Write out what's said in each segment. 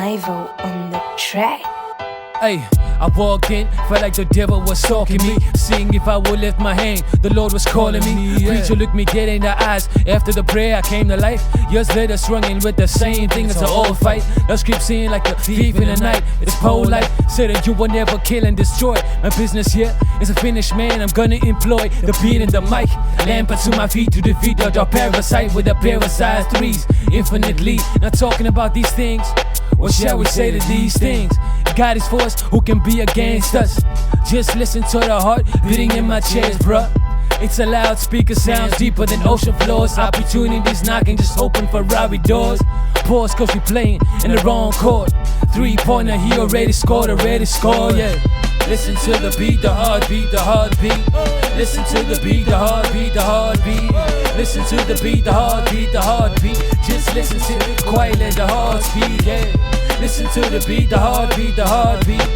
Ivo on the track. Hey, I walked in, felt like the devil was stalking me, seeing if I would lift my hand. The Lord was calling me. Preacher looked me dead in the eyes. After the prayer, I came to life. Years later, struggling with the same thing. It's an old fight. The script saying like a thief in the night. It's polite, said that you will never kill and destroy. My business here is a finished man. I'm gonna employ the beat and the mic. Lamp to my feet to defeat the dark parasite with a pair of size threes. Infinitely, not talking about these things. What shall we say to these things? God is for us, who can be against us? Just listen to the heart beating in my chest, bruh. It's a loudspeaker, sounds deeper than ocean floors. Opportunities knocking, just open Ferrari doors. Pause cause we playing in the wrong chord. 3-pointer, he already scored, yeah. Listen to the beat, the heartbeat, the heartbeat. Listen to the beat, the heartbeat, the heartbeat. Listen to the beat, the heartbeat, the heartbeat. Just listen to it, quiet, let the heart speak, yeah. Listen to the beat, the heartbeat, the heartbeat.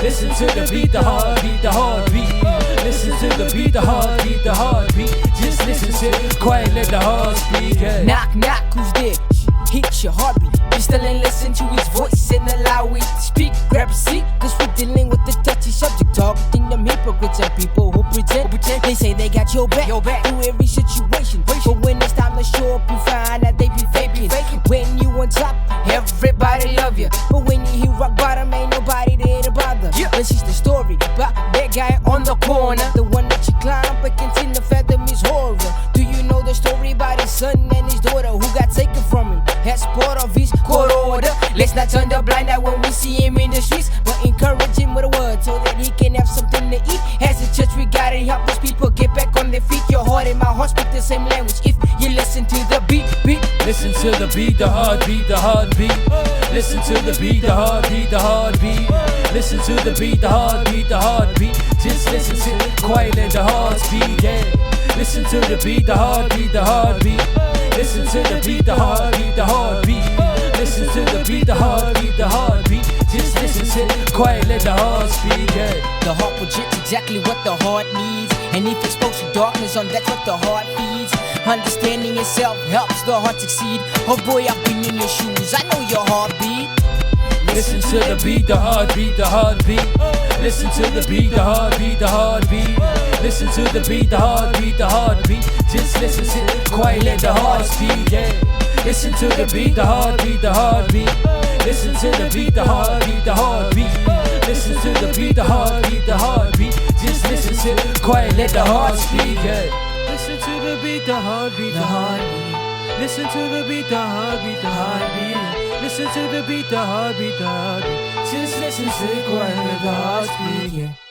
Listen to the beat, the heartbeat, the heartbeat. Listen to the beat, the heartbeat, the heartbeat. Just listen to it, quiet, let the heart speak, yeah. Knock, knock, who's there? Hit your heartbeat. Be still and listen to his voice and allow it to speak. Grab a seat, cause we're dealing with the touchy subject. Targeting them hypocrites and people who pretend. They say they got your back through every situation. But when it's time to show up, you find that they be faking. When you on top, everybody love you. But when you hit rock bottom, ain't nobody there to bother. This is the story about that guy on the corner, the one that you climb but continue to fathom his horror. Do you know the story about his son and his daughter who got taken from him? As part of his court order. Let's not turn the blind eye when we see him in the streets, but encourage him with a word so that he can have something to eat. As a church, we gotta help those people get back on their feet. Your heart and my heart speak the same language if you listen to the beat. Listen to the beat, the heartbeat, the heartbeat. Listen to the beat, the heartbeat, the heartbeat. Listen to the beat, the heartbeat, the heartbeat. Just listen to it, quiet, let the heart speak, yeah. Listen to the beat, the heartbeat, the heartbeat. Listen to the beat, the heartbeat, the heartbeat. Listen to the beat, the heartbeat, the heartbeat. Just listen to it, quiet, let the heart speak, yeah. The heart projects exactly what the heart needs. And if exposed to darkness, that's what the heart feeds. Understanding yourself helps the heart succeed. Oh boy, I've been in your shoes, I know your heartbeat. Listen to the beat, the heartbeat, the heartbeat. Listen to the beat, the heartbeat, the heartbeat. Listen to the beat, the heartbeat, the heartbeat. Just listen to it, quiet, let the heart speak, yeah. Listen to the beat, the heartbeat, the heartbeat. Listen to the beat, the heartbeat, the heartbeat. Listen to the beat, the heartbeat, the heartbeat. Just listen to it, quiet, let the heart speak, yeah. Listen to the beat, the heartbeat, the heartbeat. Listen to the beat, the heartbeat, the heartbeat. Listen to the beat, the heartbeat, the heartbeat. Just listen to it, quiet, let the heart speak, yeah.